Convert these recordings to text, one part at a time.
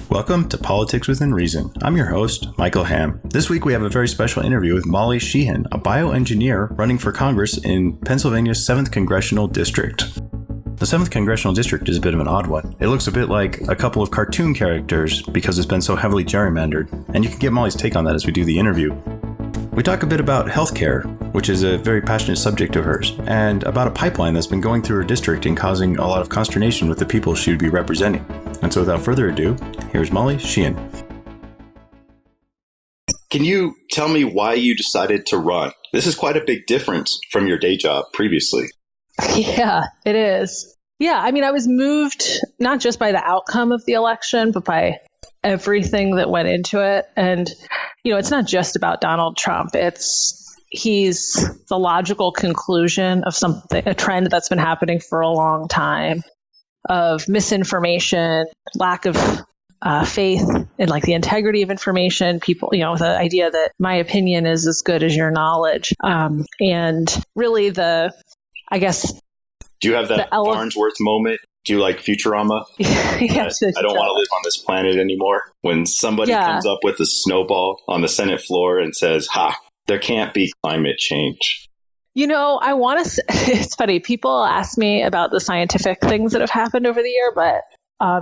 Welcome to Politics Within Reason. I'm your host, Michael Ham. This week we have a very special interview with Molly Sheehan, a bioengineer running for Congress in Pennsylvania's 7th Congressional District. The 7th Congressional District is a bit of an odd one. It looks a bit like a couple of cartoon characters because it's been so heavily gerrymandered, and you can get Molly's take on that as we do the interview. We talk a bit about healthcare, which is a very passionate subject of hers, and about a pipeline that's been going through her district and causing a lot of consternation with the people she would be representing. And so without further ado, here's Molly Sheehan. Can you tell me why you decided to run? This is quite a big difference from your day job previously. Yeah, it is. Yeah, I mean, I was moved not just by the outcome of the election, but by everything that went into it. And, you know, it's not just about Donald Trump. He's the logical conclusion of something, a trend that's been happening for a long time of misinformation, lack of faith in like the integrity of information, people, you know, the idea that my opinion is as good as your knowledge. And really do you have that Farnsworth moment? Do you like Futurama? Yes, I don't want to live on this planet anymore. When somebody comes up with a snowball on the Senate floor and says, there can't be climate change. You know, it's funny. People ask me about the scientific things that have happened over the year, but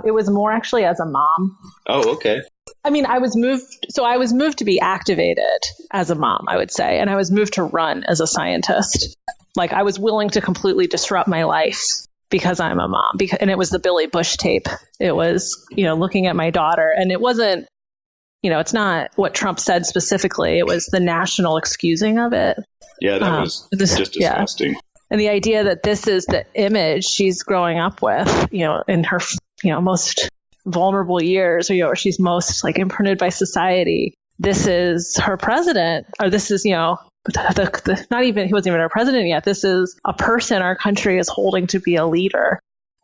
it was more actually as a mom. Oh, okay. I mean, I was moved to be activated as a mom, I would say. And I was moved to run as a scientist. Like I was willing to completely disrupt my life because I'm a mom. And it was the Billy Bush tape. It was, you know, looking at my daughter. And it wasn't, you know, it's not what Trump said specifically. It was the national excusing of it. Yeah, that was just disgusting. Yeah. And the idea that this is the image she's growing up with, you know, in her, you know, most vulnerable years, or, you know, or she's most like imprinted by society. This is her president, or this is, you know, he wasn't even our president yet. This is a person our country is holding to be a leader.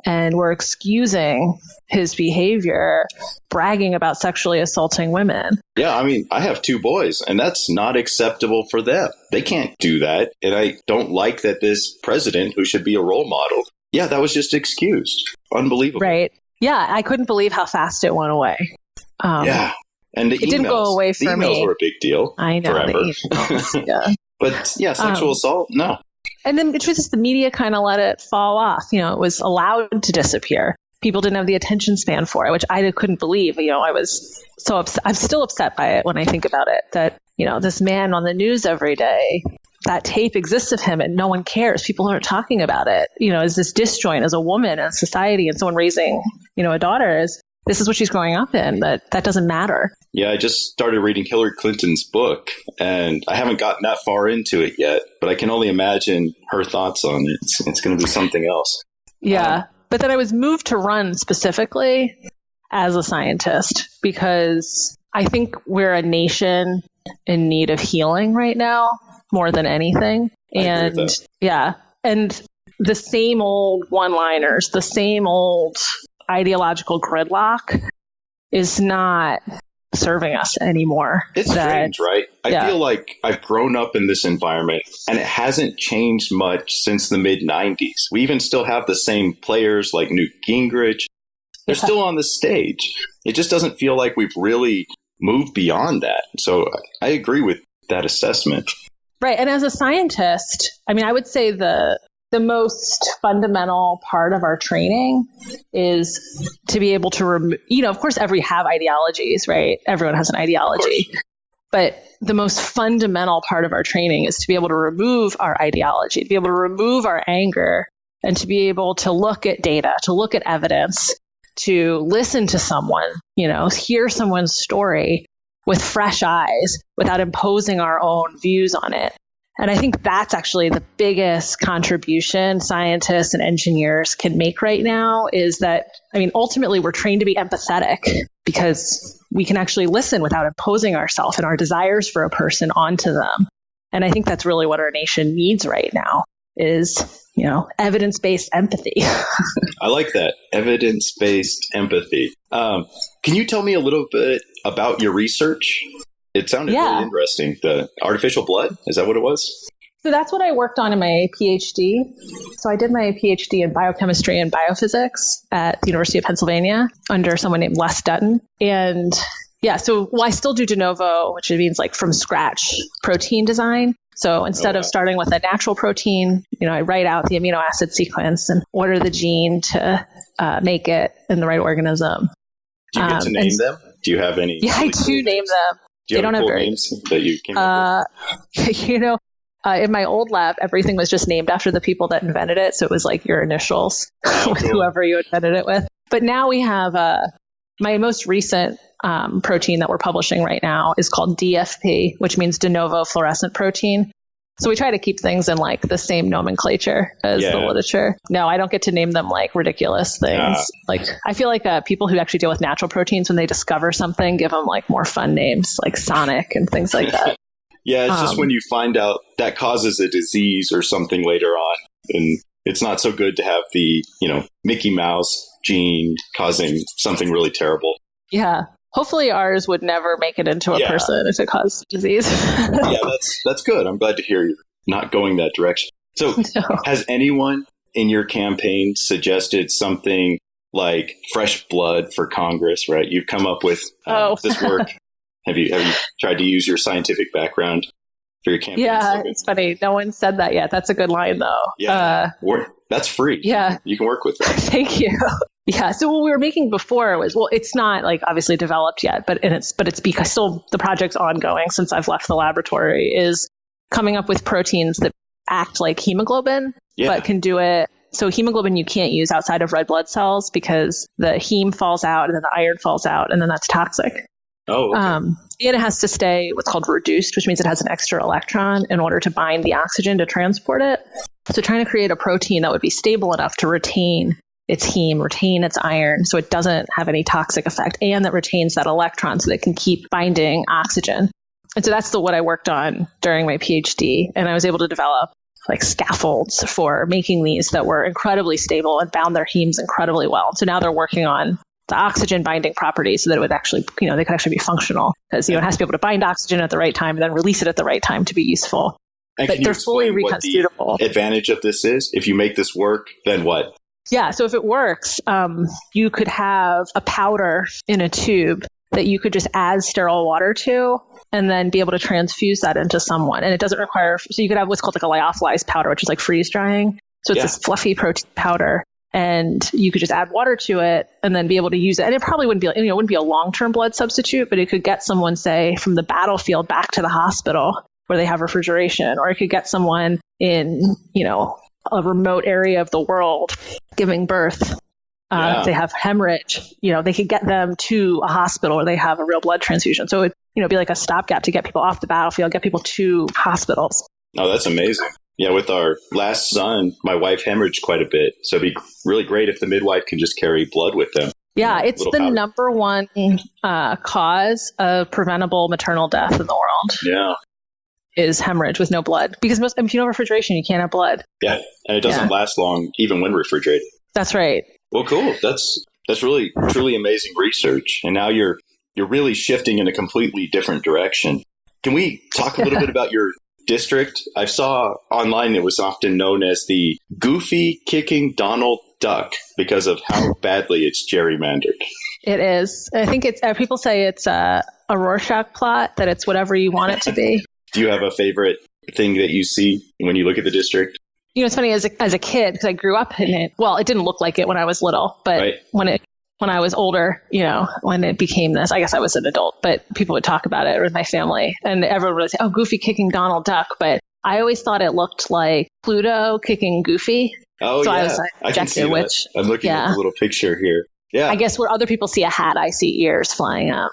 And we're excusing his behavior, bragging about sexually assaulting women. Yeah, I mean, I have 2 boys, and that's not acceptable for them. They can't do that. And I don't like that this president, who should be a role model, that was just excused. Unbelievable. Right. Yeah, I couldn't believe how fast it went away. Yeah. And it didn't go away for me. The emails were a big deal. I know. Forever. Yeah. But sexual assault, no. And then the truth is the media kind of let it fall off. You know, it was allowed to disappear. People didn't have the attention span for it, which I couldn't believe. You know, I was so upset. I'm still upset by it when I think about it, that, you know, this man on the news every day, that tape exists of him and no one cares. People aren't talking about it. You know, as this disjoint as a woman in society and someone raising, you know, a daughter this is what she's growing up in, that doesn't matter. Yeah, I just started reading Hillary Clinton's book, and I haven't gotten that far into it yet, but I can only imagine her thoughts on it. It's going to be something else. Yeah, but then I was moved to run specifically as a scientist because I think we're a nation in need of healing right now more than anything. And and the same old one-liners, the same old ideological gridlock is not serving us anymore. It's strange, right? I feel like I've grown up in this environment and it hasn't changed much since the mid-90s. We even still have the same players like Newt Gingrich. They're still on the stage. It just doesn't feel like we've really moved beyond that. So I agree with that assessment. Right. And as a scientist, I mean, I would say the most fundamental part of our training is to be able to remove, you know, of course, we have ideologies, right? Everyone has an ideology. But the most fundamental part of our training is to be able to remove our ideology, to be able to remove our anger, and to be able to look at data, to look at evidence, to listen to someone, you know, hear someone's story with fresh eyes without imposing our own views on it. And I think that's actually the biggest contribution scientists and engineers can make right now is that, I mean, ultimately we're trained to be empathetic because we can actually listen without imposing ourselves and our desires for a person onto them. And I think that's really what our nation needs right now is, you know, evidence-based empathy. I like that. Evidence-based empathy. Can you tell me a little bit about your research? It sounded really interesting. The artificial blood, is that what it was? So that's what I worked on in my PhD. So I did my PhD in biochemistry and biophysics at the University of Pennsylvania under someone named Les Dutton. And yeah, so I still do de novo, which means like from scratch protein design. So instead of starting with a natural protein, I write out the amino acid sequence and order the gene to make it in the right organism. Do you get to name them? Do you have any? Yeah, I do name them. Do you have cool names that you came up with? In my old lab, everything was just named after the people that invented it. So it was like your initials with whoever you invented it with. But now we have my most recent protein that we're publishing right now is called DFP, which means de novo fluorescent protein. So we try to keep things in like the same nomenclature as the literature. No, I don't get to name them like ridiculous things. Like I feel like people who actually deal with natural proteins, when they discover something, give them like more fun names like Sonic and things like that. Yeah, it's just when you find out that causes a disease or something later on, and it's not so good to have the, Mickey Mouse gene causing something really terrible. Yeah. Hopefully ours would never make it into a person if it caused disease. Yeah, that's good. I'm glad to hear you're not going that direction. So has anyone in your campaign suggested something like fresh blood for Congress, right? You've come up with this work. Have you tried to use your scientific background for your campaign? Yeah, it's funny. No one said that yet. That's a good line, though. Yeah, that's free. Yeah. You can work with that. Thank you. Yeah. So what we were making before was, it's not like obviously developed yet, but it's because still the project's ongoing since I've left the laboratory, is coming up with proteins that act like hemoglobin, but can do it. So hemoglobin you can't use outside of red blood cells because the heme falls out and then the iron falls out and then that's toxic. Oh, okay. And it has to stay what's called reduced, which means it has an extra electron in order to bind the oxygen to transport it. So trying to create a protein that would be stable enough to retain its heme, retain its iron, so it doesn't have any toxic effect, and that retains that electron so that it can keep binding oxygen. And so that's what I worked on during my PhD. And I was able to develop like scaffolds for making these that were incredibly stable and bound their hemes incredibly well. So now they're working on the oxygen binding properties so that it would actually, they could actually be functional, because, it has to be able to bind oxygen at the right time and then release it at the right time to be useful. And but they're fully reconstitutable. What the advantage of this is? If you make this work, then what? Yeah. So if it works, you could have a powder in a tube that you could just add sterile water to and then be able to transfuse that into someone. And it doesn't require, so you could have what's called like a lyophilized powder, which is like freeze drying. So it's this fluffy protein powder. And you could just add water to it and then be able to use it. And it probably wouldn't be a long-term blood substitute, but it could get someone, say, from the battlefield back to the hospital where they have refrigeration, or it could get someone in, a remote area of the world giving birth. If they have hemorrhage, they could get them to a hospital where they have a real blood transfusion. So it would, be like a stopgap to get people off the battlefield, get people to hospitals. Oh, that's amazing. Yeah, with our last son, my wife hemorrhaged quite a bit. So it'd be really great if the midwife can just carry blood with them. Yeah, it's the number one cause of preventable maternal death in the world. Yeah. Is hemorrhage with no blood. Because if you know refrigeration, you can't have blood. Yeah, and it doesn't last long even when refrigerated. That's right. Well, cool. That's really, truly amazing research. And now you're really shifting in a completely different direction. Can we talk a little bit about your district? I saw online it was often known as the Goofy Kicking Donald Duck because of how badly it's gerrymandered. It is. I think it's people say it's a Rorschach plot, that it's whatever you want it to be. Do you have a favorite thing that you see when you look at the district? It's funny, as a kid, because I grew up in it. Well, it didn't look like it when I was little, but when I was older, when it became this, I guess I was an adult, but people would talk about it with my family, and everyone would say, "Oh, Goofy kicking Donald Duck." But I always thought it looked like Pluto kicking Goofy. Oh, so yeah. I was like, I can see that. I'm looking at the little picture here. Yeah. I guess where other people see a hat, I see ears flying up.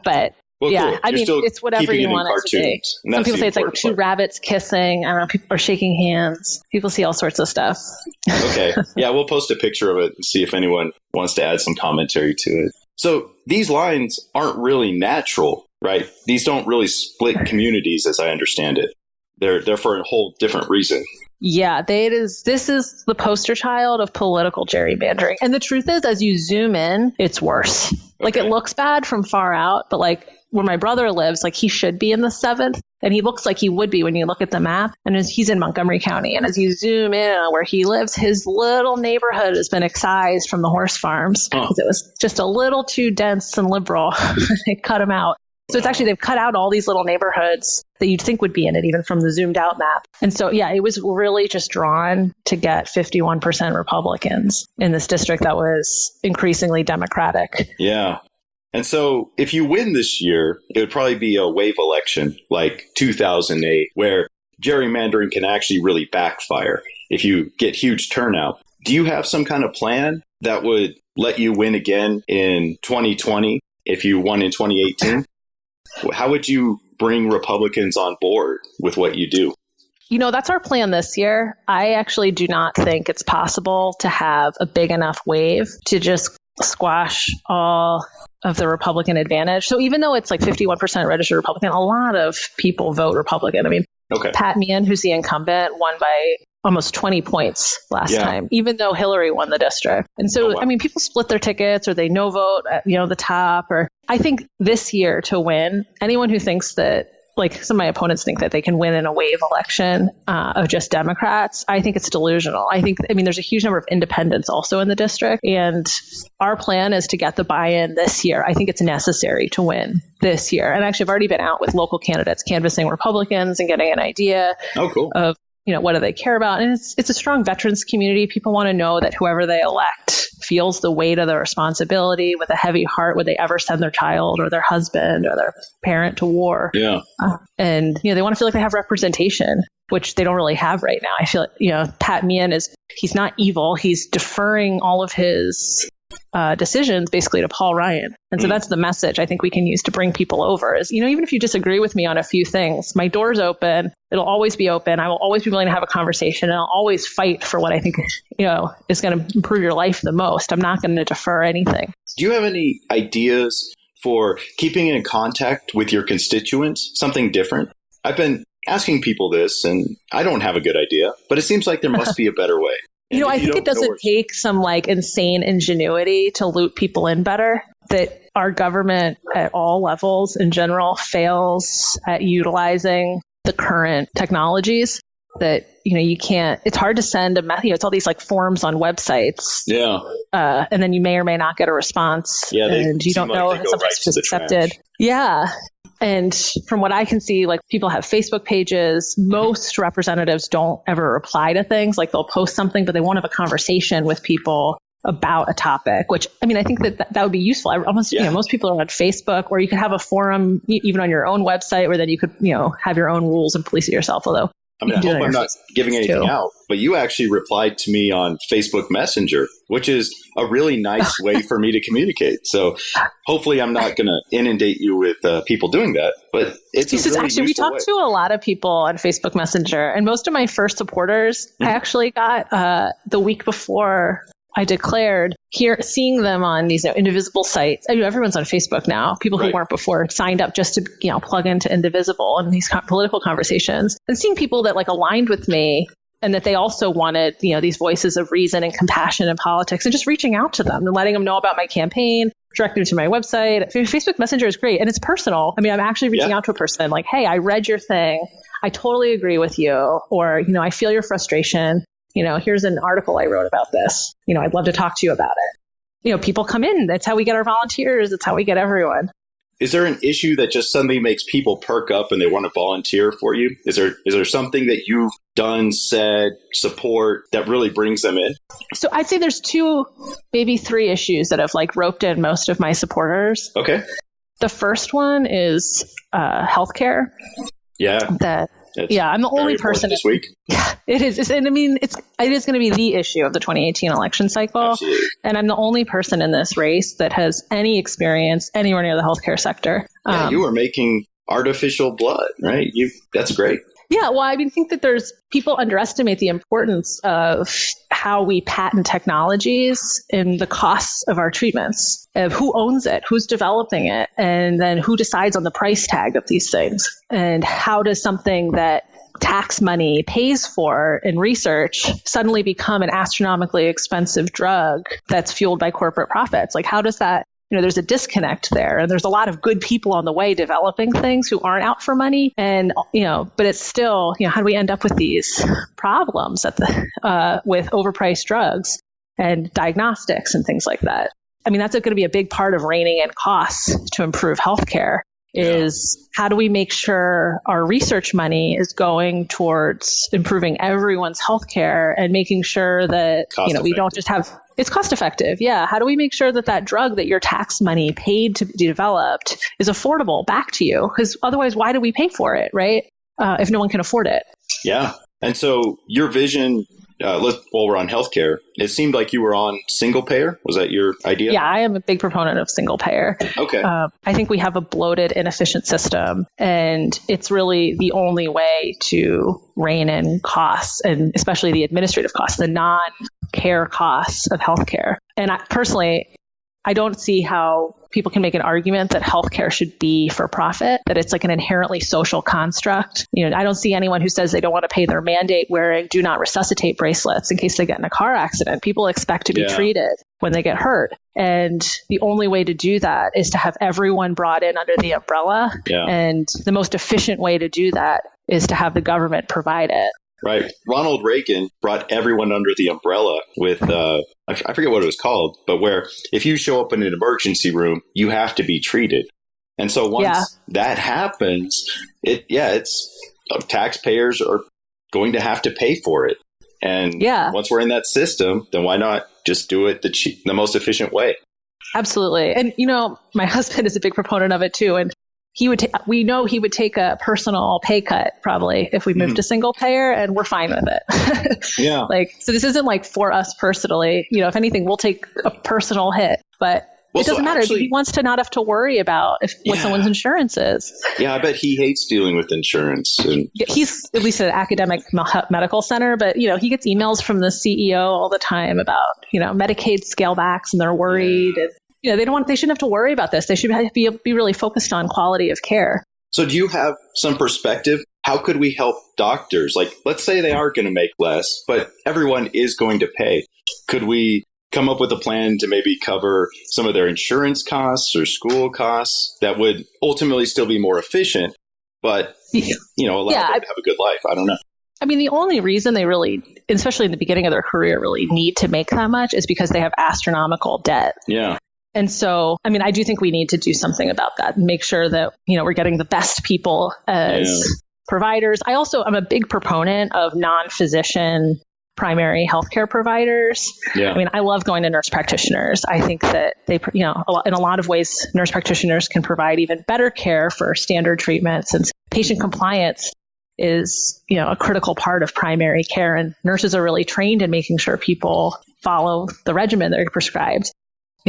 But well, yeah, cool. I mean, it's whatever you want it to be. Some people say it's like two rabbits kissing. I don't know. People are shaking hands. People see all sorts of stuff. Okay. Yeah, we'll post a picture of it and see if anyone wants to add some commentary to it. So these lines aren't really natural, right? These don't really split communities, as I understand it. They're for a whole different reason. Yeah, this is the poster child of political gerrymandering. And the truth is, as you zoom in, it's worse. Okay. Like, it looks bad from far out, but like where my brother lives, like he should be in the 7th. And he looks like he would be when you look at the map. And he's in Montgomery County. And as you zoom in on where he lives, his little neighborhood has been excised from the horse farms because it was just a little too dense and liberal. They cut him out. So it's actually, they've cut out all these little neighborhoods that you'd think would be in it, even from the zoomed out map. And so, yeah, it was really just drawn to get 51% Republicans in this district that was increasingly Democratic. Yeah. And so if you win this year, it would probably be a wave election like 2008, where gerrymandering can actually really backfire if you get huge turnout. Do you have some kind of plan that would let you win again in 2020 if you won in 2018? How would you bring Republicans on board with what you do? You know, that's our plan this year. I actually do not think it's possible to have a big enough wave to just squash all of the Republican advantage. So even though it's like 51% registered Republican, a lot of people vote Republican. I mean, Pat Meehan, who's the incumbent, won by almost 20 points last time, even though Hillary won the district. And so, I mean, people split their tickets or they no vote at, the top. Or I think this year to win, anyone who thinks that, like some of my opponents think that they can win in a wave election of just Democrats, I think it's delusional. I mean, there's a huge number of independents also in the district. And our plan is to get the buy-in this year. I think it's necessary to win this year. And actually, I've already been out with local candidates canvassing Republicans and getting an idea of what do they care about? And it's a strong veterans community. People want to know that whoever they elect feels the weight of the responsibility with a heavy heart. Would they ever send their child or their husband or their parent to war? Yeah. And, they want to feel like they have representation, which they don't really have right now. I feel like, Pat Meehan he's not evil. He's deferring all of his decisions basically to Paul Ryan. And so that's the message I think we can use to bring people over is, even if you disagree with me on a few things, my door's open. It'll always be open. I will always be willing to have a conversation, and I'll always fight for what I think, is going to improve your life the most. I'm not going to defer anything. Do you have any ideas for keeping in contact with your constituents? Something different? I've been asking people this, and I don't have a good idea, but it seems like there must be a better way. I think it doesn't take some insane ingenuity to loop people in better, that our government at all levels in general fails at utilizing the current technologies that, you can't, it's hard to send a message. It's all these forms on websites. Yeah. And then you may or may not get a response. Yeah. And you don't know if something's just accepted. Yeah. And from what I can see, people have Facebook pages. Most representatives don't ever reply to things. They'll post something, but they won't have a conversation with people about a topic, which, I think that would be useful. Most people are on Facebook, or you could have a forum even on your own website where then you could, have your own rules and police it yourself. Although I hope I'm not giving anything out, but you actually replied to me on Facebook Messenger, which is a really nice way for me to communicate. So hopefully I'm not going to inundate you with people doing that, but it's we talked to a lot of people on Facebook Messenger, and most of my first supporters, I actually got the week before I declared, seeing them on these Indivisible sites. Everyone's on Facebook now. People who weren't before signed up just to plug into Indivisible and these political conversations, and seeing people that aligned with me and that they also wanted these voices of reason and compassion in politics, and just reaching out to them and letting them know about my campaign, directing them to my website. Facebook Messenger is great, and it's personal. I'm actually reaching out to a person hey, I read your thing. I totally agree with you, or I feel your frustration. Here's an article I wrote about this. I'd love to talk to you about it. People come in. That's how we get our volunteers. That's how we get everyone. Is there an issue that just suddenly makes people perk up and they want to volunteer for you? Is there something that you've done, said, support that really brings them in? So I'd say there's 2, maybe 3 issues that have oped in most of my supporters. Okay. The first one is healthcare. Yeah. I'm the only person this week. Yeah, it is. It is going to be the issue of the 2018 election cycle. Absolutely. And I'm the only person in this race that has any experience anywhere near the healthcare sector. You are making artificial blood, right? That's great. Yeah, well, I think that people underestimate the importance of how we patent technologies and the costs of our treatments, of who owns it, who's developing it, and then who decides on the price tag of these things. And how does something that tax money pays for in research suddenly become an astronomically expensive drug that's fueled by corporate profits? How does that there's a disconnect there. And there's a lot of good people on the way developing things who aren't out for money. And, but it's still, how do we end up with these problems with overpriced drugs and diagnostics and things like that? I mean, that's going to be a big part of reining in costs to improve healthcare. Is how do we make sure our research money is going towards improving everyone's healthcare and making sure that, we don't just have, it's cost effective. Yeah. How do we make sure that drug that your tax money paid to be developed is affordable back to you? Because otherwise, why do we pay for it, right? If no one can afford it. Yeah. And so your vision, while we're on healthcare, it seemed like you were on single payer. Was that your idea? Yeah, I am a big proponent of single payer. Okay. I think we have a bloated, inefficient system, and it's really the only way to rein in costs, and especially the administrative costs, the non-care costs of healthcare. And I don't see how people can make an argument that healthcare should be for profit, that it's like an inherently social construct. I don't see anyone who says they don't want to pay their mandate wearing do not resuscitate bracelets in case they get in a car accident. People expect to be treated when they get hurt. And the only way to do that is to have everyone brought in under the umbrella. Yeah. And the most efficient way to do that is to have the government provide it. Right. Ronald Reagan brought everyone under the umbrella with, I forget what it was called, but where if you show up in an emergency room, you have to be treated. And so once that happens, it's taxpayers are going to have to pay for it. And once we're in that system, then why not just do it the most efficient way? Absolutely. And, my husband is a big proponent of it too. And we know he would take a personal pay cut probably if we moved to single payer, and we're fine with it. Yeah. So this isn't like for us personally, if anything, we'll take a personal hit, but it doesn't matter. He wants to not have to worry about what someone's insurance is. Yeah. I bet he hates dealing with insurance. And he's at least at an academic medical center, but he gets emails from the CEO all the time about, Medicaid scale backs, and they're worried. And, they shouldn't have to worry about this. They should be really focused on quality of care. So do you have some perspective? How could we help doctors? Like, let's say they are going to make less, but everyone is going to pay. Could we come up with a plan to maybe cover some of their insurance costs or school costs that would ultimately still be more efficient, but, allow them to have a good life? I don't know. I mean, the only reason they really, especially in the beginning of their career, really need to make that much is because they have astronomical debt. Yeah. And so, I do think we need to do something about that and make sure that, we're getting the best people as providers. I'm a big proponent of non-physician primary healthcare providers. Yeah. I love going to nurse practitioners. I think that they, in a lot of ways, nurse practitioners can provide even better care for standard treatments, and patient compliance is, a critical part of primary care. And nurses are really trained in making sure people follow the regimen they're prescribed.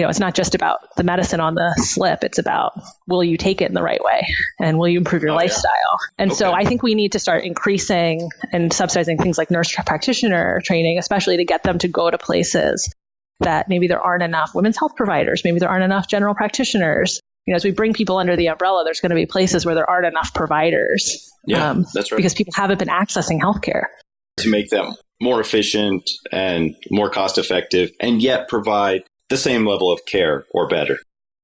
It's not just about the medicine on the slip. It's about, will you take it in the right way? And will you improve your lifestyle? Yeah. And so I think we need to start increasing and subsidizing things like nurse practitioner training, especially to get them to go to places that maybe there aren't enough women's health providers. Maybe there aren't enough general practitioners. As we bring people under the umbrella, there's going to be places where there aren't enough providers. Yeah, that's right. Because people haven't been accessing healthcare. To make them more efficient and more cost effective, and yet provide the same level of care or better.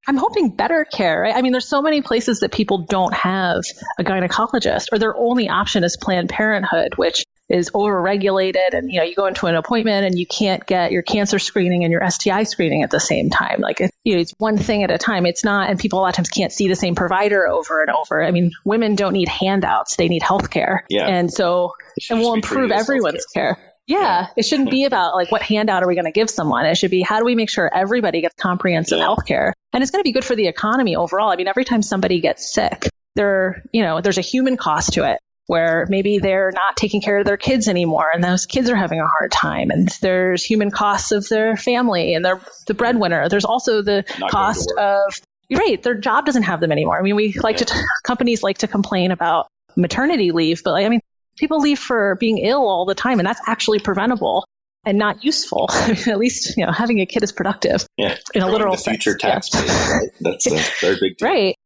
I'm hoping better care, right? There's so many places that people don't have a gynecologist, or their only option is Planned Parenthood, which is overregulated. And, you go into an appointment and you can't get your cancer screening and your STI screening at the same time. It's one thing at a time. It's not, and people a lot of times can't see the same provider over and over. Women don't need handouts. They need healthcare. Yeah. And we'll improve everyone's care. Yeah, it shouldn't be about what handout are we going to give someone? It should be, how do we make sure everybody gets comprehensive healthcare? And it's going to be good for the economy overall. Every time somebody gets sick, there's a human cost to it, where maybe they're not taking care of their kids anymore, and those kids are having a hard time. And there's human costs of their family, and they're the breadwinner. There's also the cost of, their job doesn't have them anymore. Companies like to complain about maternity leave, but people leave for being ill all the time, and that's actually preventable and not useful. At least, having a kid is productive. Yeah, in a literal sense. Future tax base, right? That's a very big deal. Right.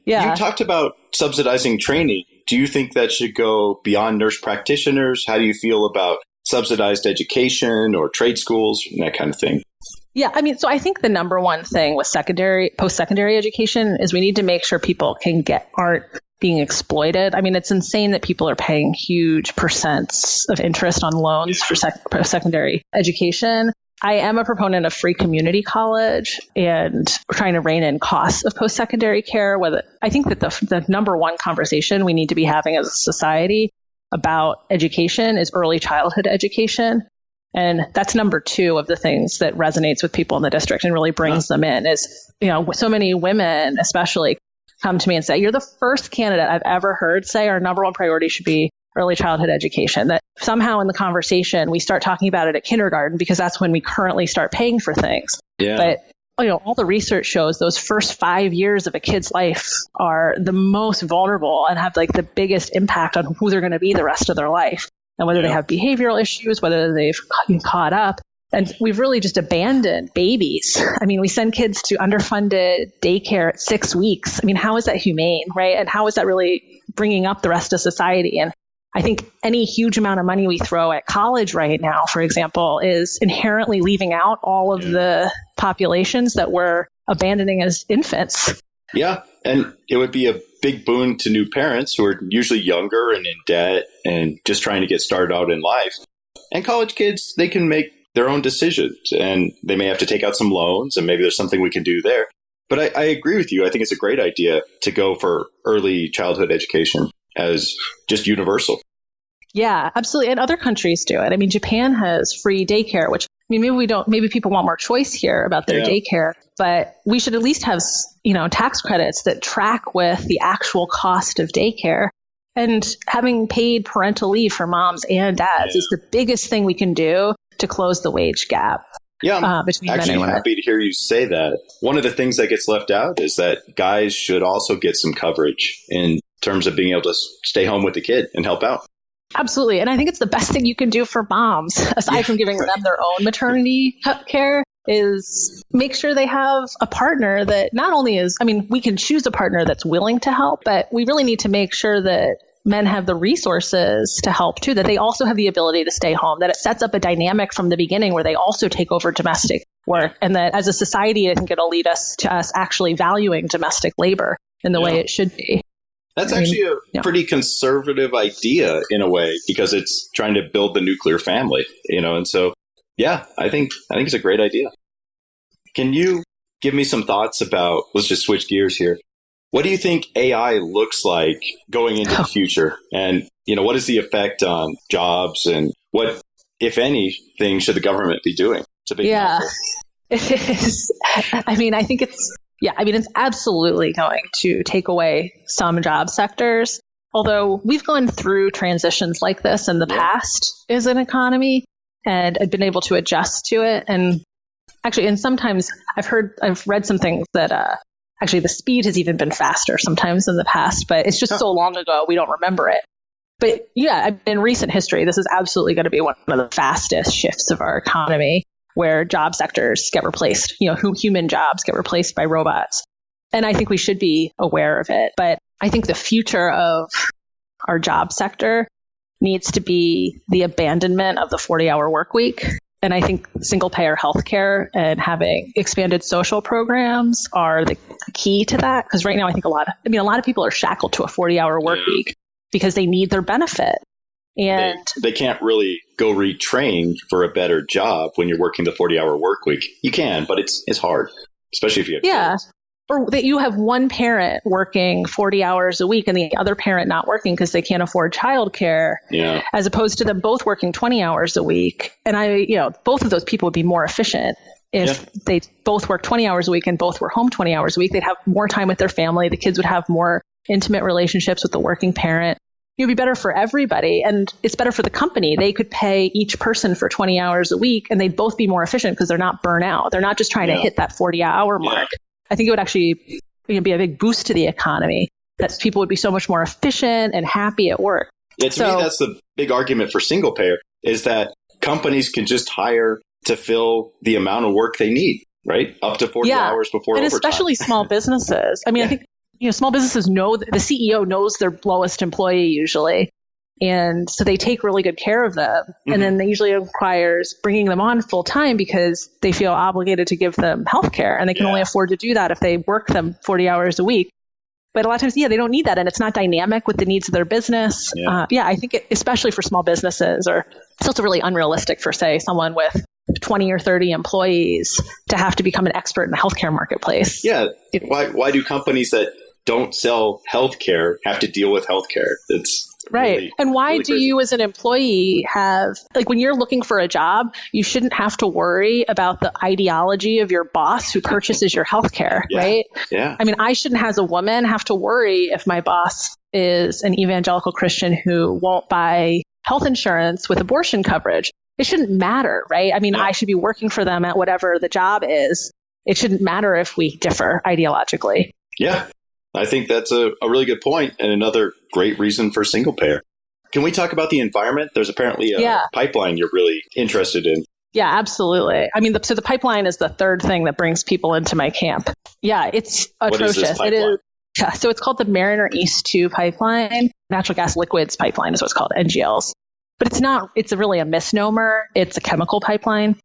Yeah. You talked about subsidizing training. Do you think that should go beyond nurse practitioners? How do you feel about subsidized education or trade schools and that kind of thing? Yeah, I mean, so I think the number one thing with post-secondary education is we need to make sure people aren't being exploited. I mean, it's insane that people are paying huge percents of interest on loans for post-secondary education. I am a proponent of free community college and trying to rein in costs of post-secondary care. I think that the number one conversation we need to be having as a society about education is early childhood education. And that's number two of the things that resonates with people in the district and really brings them in is, so many women especially come to me and say, you're the first candidate I've ever heard say our number one priority should be early childhood education. That somehow in the conversation, we start talking about it at kindergarten because that's when we currently start paying for things. Yeah. But all the research shows those first 5 years of a kid's life are the most vulnerable and have like the biggest impact on who they're going to be the rest of their life. And whether they have behavioral issues, whether they've caught up. And we've really just abandoned babies. I mean, we send kids to underfunded daycare at 6 weeks. I mean, how is that humane, right? And how is that really bringing up the rest of society? And I think any huge amount of money we throw at college right now, for example, is inherently leaving out all of the populations that we're abandoning as infants. Yeah. And it would be a big boon to new parents who are usually younger and in debt and just trying to get started out in life. And college kids, they can make their own decisions and they may have to take out some loans and maybe there's something we can do there. But I agree with you. I think it's a great idea to go for early childhood education as just universal. Yeah, absolutely. And other countries do it. I mean, Japan has free daycare, which maybe people want more choice here about their daycare, but we should at least have, tax credits that track with the actual cost of daycare. And having paid parental leave for moms and dads is the biggest thing we can do to close the wage gap. Yeah, I'm between men and actually women. happy to hear you say that. One of the things that gets left out is that guys should also get some coverage in terms of being able to stay home with the kid and help out. Absolutely. And I think it's the best thing you can do for moms, aside from giving them their own maternity care, is make sure they have a partner that not only is, we can choose a partner that's willing to help, but we really need to make sure that men have the resources to help too, that they also have the ability to stay home, that it sets up a dynamic from the beginning where they also take over domestic work. And that as a society, I think it'll lead us to us actually valuing domestic labor in the way it should be. That's actually a pretty conservative idea in a way, because it's trying to build the nuclear family, and so, I think it's a great idea. Can you give me some thoughts about, let's just switch gears here. What do you think AI looks like going into the future? And, what is the effect on jobs and what, if anything, should the government be doing? It's a big mouthful. It is. I think it's absolutely going to take away some job sectors. Although we've gone through transitions like this in the past as an economy and I've been able to adjust to it. And actually, and sometimes I've read some things that actually the speed has even been faster sometimes in the past, but it's just so long ago, we don't remember it. But in recent history, this is absolutely going to be one of the fastest shifts of our economy, where job sectors get replaced, human jobs get replaced by robots. And I think we should be aware of it. But I think the future of our job sector needs to be the abandonment of the 40-hour work week. And I think single payer healthcare and having expanded social programs are the key to that. Because right now, I think a lot of people are shackled to a 40-hour work week because they need their benefit. And they can't really go retrain for a better job when you're working the 40-hour work week. You can, but it's hard, especially if you have kids. Or that you have one parent working 40 hours a week and the other parent not working because they can't afford childcare, as opposed to them both working 20 hours a week. And both of those people would be more efficient if they both work 20 hours a week and both were home 20 hours a week. They'd have more time with their family. The kids would have more intimate relationships with the working parent. It would be better for everybody. And it's better for the company. They could pay each person for 20 hours a week and they'd both be more efficient because they're not burnt out. They're not just trying to hit that 40-hour mark. I think it would actually be a big boost to the economy, that people would be so much more efficient and happy at work. Yeah, to me, that's the big argument for single payer, is that companies can just hire to fill the amount of work they need, right? Up to 40 hours before overtime. And especially small businesses. I think small businesses know, the CEO knows their lowest employee usually. And so they take really good care of them. And then they usually requires bringing them on full time because they feel obligated to give them healthcare. And they can only afford to do that if they work them 40 hours a week. But a lot of times, they don't need that. And it's not dynamic with the needs of their business. I think especially for small businesses, or it's also really unrealistic for, say, someone with 20 or 30 employees to have to become an expert in the healthcare marketplace. Yeah. Why do companies that don't sell healthcare have to deal with healthcare? It's right. Really, and why really do crazy. you as an employee have, like, when you're looking for a job, you shouldn't have to worry about the ideology of your boss who purchases your healthcare, right? Yeah. I mean, I shouldn't, as a woman, have to worry if my boss is an evangelical Christian who won't buy health insurance with abortion coverage. It shouldn't matter, right? I mean, I should be working for them at whatever the job is. It shouldn't matter if we differ ideologically. Yeah. I think that's a really good point, and another great reason for single payer. Can we talk about the environment? There's apparently a pipeline you're really interested in. Yeah, absolutely. I mean, so the pipeline is the third thing that brings people into my camp. Yeah, it's atrocious. What is this pipeline? So it's called the Mariner East 2 pipeline. Natural gas liquids pipeline is what's called, NGLs. But it's not, it's really a misnomer. It's a chemical pipeline.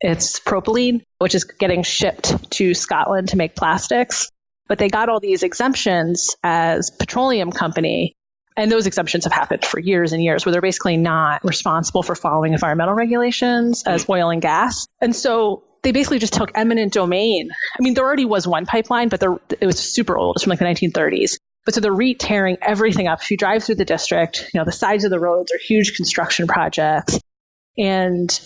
It's propylene, which is getting shipped to Scotland to make plastics. But they got all these exemptions as petroleum company. And those exemptions have happened for years and years, where they're basically not responsible for following environmental regulations as oil and gas. And so they basically just took eminent domain. I mean, there already was one pipeline, but it was super old. It's from like the 1930s. But so they're re-tearing everything up. If you drive through the district, the sides of the roads are huge construction projects. And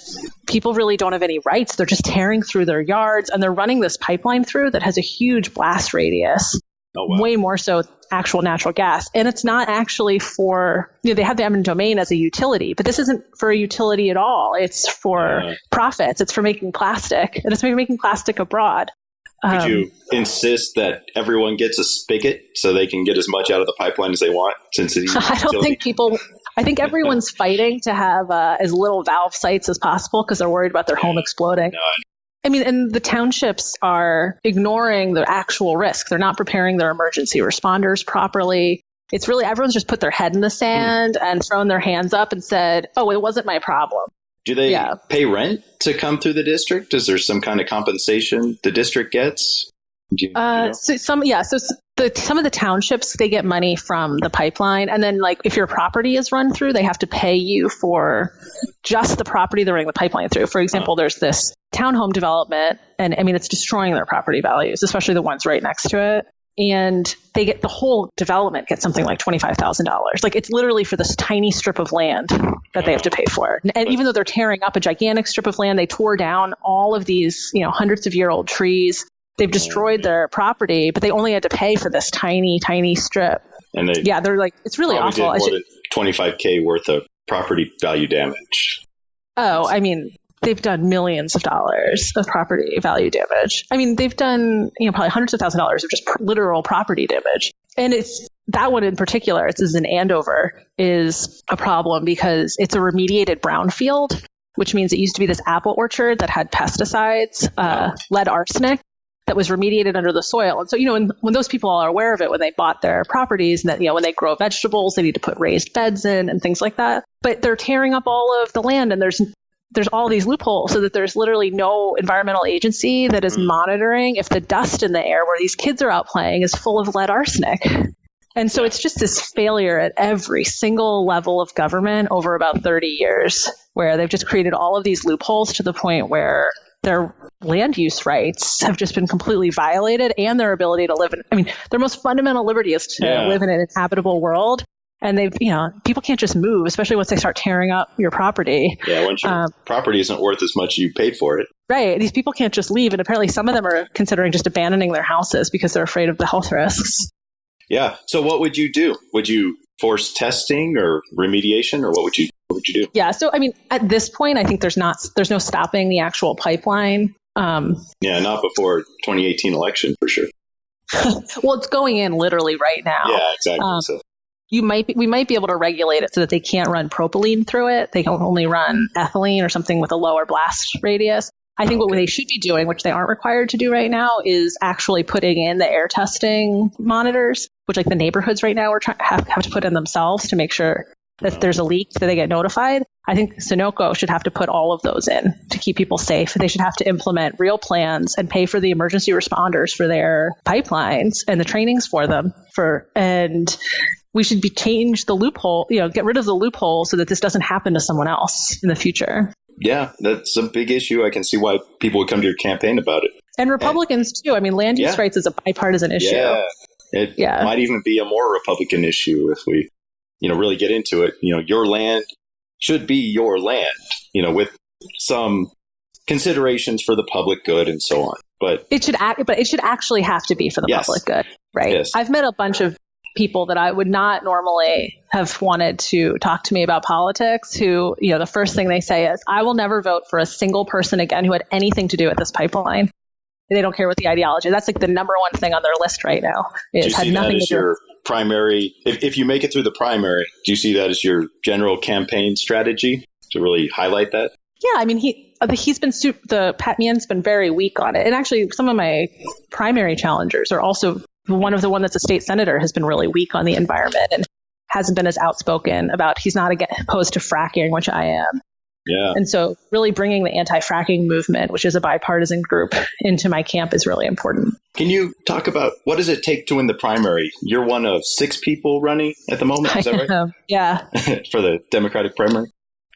people really don't have any rights. They're just tearing through their yards, and they're running this pipeline through that has a huge blast radius, way more so actual natural gas. And it's not actually for, they have the eminent domain as a utility, but this isn't for a utility at all. It's for profits. It's for making plastic, and it's making plastic abroad. Could you insist that everyone gets a spigot so they can get as much out of the pipeline as they want? Since I don't think I think everyone's fighting to have as little valve sites as possible because they're worried about their home exploding. No. I mean, and the townships are ignoring the actual risk. They're not preparing their emergency responders properly. It's really, everyone's just put their head in the sand and thrown their hands up and said, oh, it wasn't my problem. Do they pay rent to come through the district? Is there some kind of compensation the district gets? So some of the townships, they get money from the pipeline. And then, like, if your property is run through, they have to pay you for just the property they're running the pipeline through. For example, there's this townhome development, and I mean, it's destroying their property values, especially the ones right next to it. And they get, the whole development gets something like $25,000. Like, it's literally for this tiny strip of land that they have to pay for. And even though they're tearing up a gigantic strip of land, they tore down all of these, hundreds of year old trees. They've destroyed their property, but they only had to pay for this tiny, tiny strip. And they're like, it's really awful. Did more than $25K worth of property value damage. Oh, I mean, they've done millions of dollars of property value damage. I mean, they've done, probably hundreds of thousands of dollars of just literal property damage. And it's that one in particular, it's in Andover, is a problem because it's a remediated brownfield, which means it used to be this apple orchard that had pesticides, lead arsenic, that was remediated under the soil. And so, when those people are aware of it, when they bought their properties, and that, when they grow vegetables, they need to put raised beds in and things like that. But they're tearing up all of the land, and there's all these loopholes, so that there's literally no environmental agency that is monitoring if the dust in the air where these kids are out playing is full of lead arsenic. And so it's just this failure at every single level of government over about 30 years, where they've just created all of these loopholes to the point where their land use rights have just been completely violated, and their ability to live in, their most fundamental liberty is to live in an inhabitable world. And people can't just move, especially once they start tearing up your property. Yeah, once your property isn't worth as much as you paid for it. Right. These people can't just leave. And apparently some of them are considering just abandoning their houses because they're afraid of the health risks. Yeah. So what would you do? Would you force testing or remediation, or what would you do? Yeah. So, at this point, I think there's no stopping the actual pipeline. Not before 2018 election for sure. Well, it's going in literally right now. Yeah, exactly. So we might be able to regulate it so that they can't run propylene through it. They can only run ethylene or something with a lower blast radius. I think what they should be doing, which they aren't required to do right now, is actually putting in the air testing monitors, which, like, the neighborhoods right now have to put in themselves to make sure that there's a leak, that they get notified. I think Sunoco should have to put all of those in to keep people safe. They should have to implement real plans and pay for the emergency responders for their pipelines and the trainings for them. And we should change the loophole, get rid of the loophole so that this doesn't happen to someone else in the future. Yeah, that's a big issue. I can see why people would come to your campaign about it. And Republicans too. I mean, land use rights is a bipartisan issue. Yeah, it might even be a more Republican issue if we really get into it. Your land should be your land, with some considerations for the public good and so on. But it should actually have to be for the public good, right? Yes. I've met a bunch of people that I would not normally have wanted to talk to me about politics who, the first thing they say is, I will never vote for a single person again who had anything to do with this pipeline. They don't care what the ideology. That's like the number one thing on their list right now. Do you see that as your primary? If you make it through the primary, do you see that as your general campaign strategy to really highlight that? Yeah, I mean, Pat Meehan's been very weak on it. And actually, some of my primary challengers are also one that's a state senator has been really weak on the environment and hasn't been as outspoken about, he's not opposed to fracking, which I am. Yeah. And so really bringing the anti-fracking movement, which is a bipartisan group, into my camp is really important. Can you talk about what does it take to win the primary? You're one of 6 people running at the moment, is that right? Yeah. For the Democratic primary?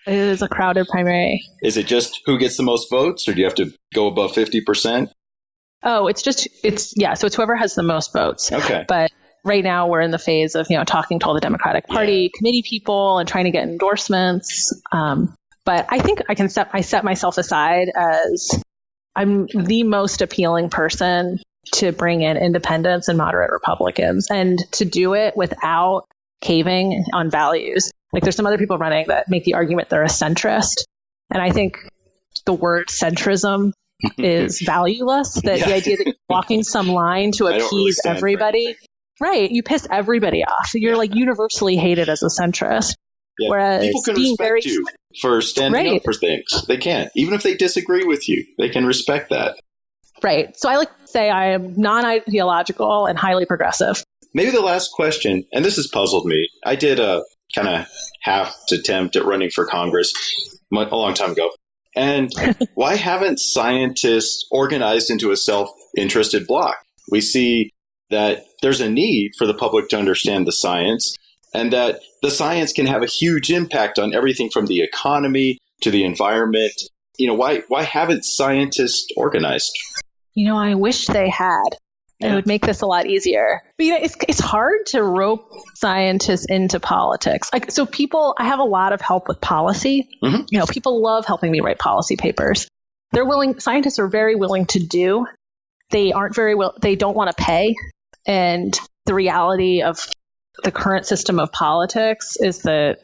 It is a crowded primary. Is it just who gets the most votes, or do you have to go above 50%? Oh, so it's whoever has the most votes. Okay. But right now we're in the phase of, talking to all the Democratic Party committee people and trying to get endorsements. But I think I set myself aside as I'm the most appealing person to bring in independents and moderate Republicans, and to do it without caving on values. Like, there's some other people running that make the argument they're a centrist. And I think the word centrism is valueless, that the idea that you're walking some line to appease everybody. Right. You piss everybody off. You're like universally hated as a centrist. Yeah. Whereas people can respect you for standing up for things. They can. Even if they disagree with you, they can respect that. Right. So I like to say I am non-ideological and highly progressive. Maybe the last question, and this has puzzled me. I did a kind of half attempt at running for Congress a long time ago. And why haven't scientists organized into a self-interested bloc? We see that there's a need for the public to understand the science, and that the science can have a huge impact on everything from the economy to the environment. Why haven't scientists organized? I wish they had. It would make this a lot easier. But it's hard to rope scientists into politics. I have a lot of help with policy. Mm-hmm. People love helping me write policy papers. Scientists are very willing to do. They don't want to pay. And the reality of the current system of politics is that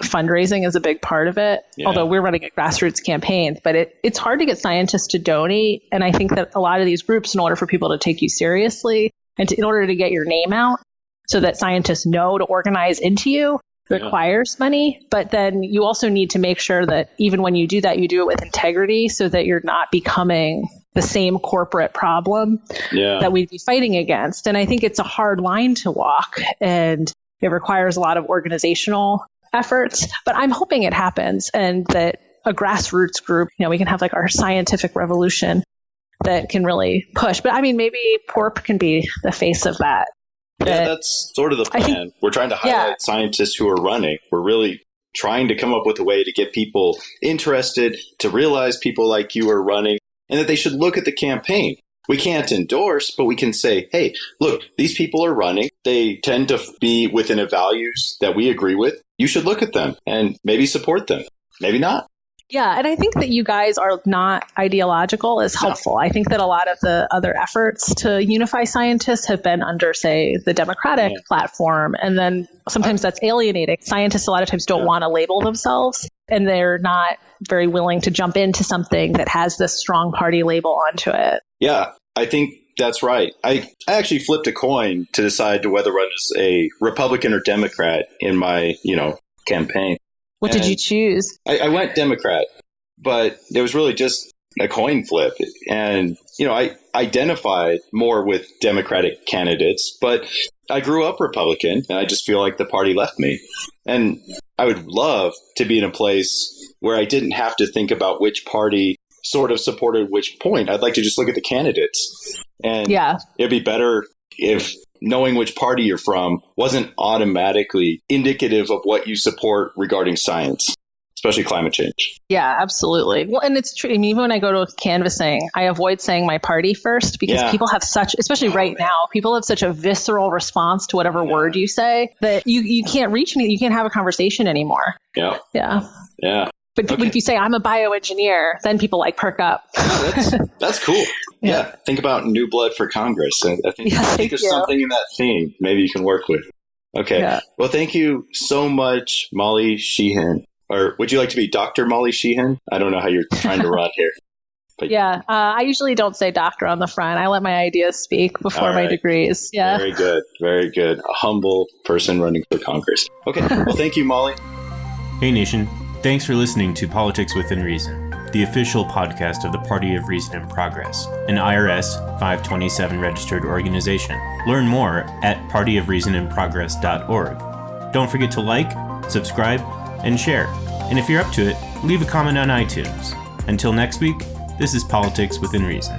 fundraising is a big part of it. Yeah. Although we're running a grassroots campaign, but it's hard to get scientists to donate. And I think that a lot of these groups, in order for people to take you seriously and in order to get your name out so that scientists know to organize into you, requires money. But then you also need to make sure that even when you do that, you do it with integrity so that you're not becoming the same corporate problem that we'd be fighting against. And I think it's a hard line to walk, and it requires a lot of organizational efforts, but I'm hoping it happens, and that a grassroots group, we can have like our scientific revolution that can really push. But I mean, maybe PORP can be the face of that. Yeah, that's sort of the plan. We're trying to highlight scientists who are running. We're really trying to come up with a way to get people interested, to realize people like you are running, and that they should look at the campaign. We can't endorse, but we can say, hey, look, these people are running. They tend to be within a values that we agree with. You should look at them and maybe support them. Maybe not. Yeah, and I think that you guys are not ideological is helpful. I think that a lot of the other efforts to unify scientists have been under, say, the Democratic platform. And then sometimes that's alienating. Scientists a lot of times don't want to label themselves, and they're not very willing to jump into something that has this strong party label onto it. Yeah, I think that's right. I actually flipped a coin to decide to whether I was a Republican or Democrat in my, campaign. What did you choose? I went Democrat, but it was really just a coin flip. And, I identified more with Democratic candidates, but I grew up Republican, and I just feel like the party left me. And I would love to be in a place where I didn't have to think about which party sort of supported which point. I'd like to just look at the candidates. And it'd be better if knowing which party you're from wasn't automatically indicative of what you support regarding science, especially climate change. Yeah, absolutely. Well, and it's true. I mean, even when I go to canvassing, I avoid saying my party first because people have such, especially right now, people have such a visceral response to whatever word you say that you can't reach me. You can't have a conversation anymore. Yeah. But if you say I'm a bioengineer, then people like perk up. That's cool. Yeah. Think about new blood for Congress. I think there's something in that theme maybe you can work with. Okay. Yeah. Well, thank you so much, Molly Sheehan. Or would you like to be Dr. Molly Sheehan? I don't know how you're trying to run here. But I usually don't say doctor on the front. I let my ideas speak before my degrees. Yeah. Very good. Very good. A humble person running for Congress. Okay. Well, thank you, Molly. Hey, Nation. Thanks for listening to Politics Within Reason, the official podcast of the Party of Reason and Progress, an IRS 527 registered organization. Learn more at partyofreasonandprogress.org. Don't forget to like, subscribe, and share. And if you're up to it, leave a comment on iTunes. Until next week, this is Politics Within Reason.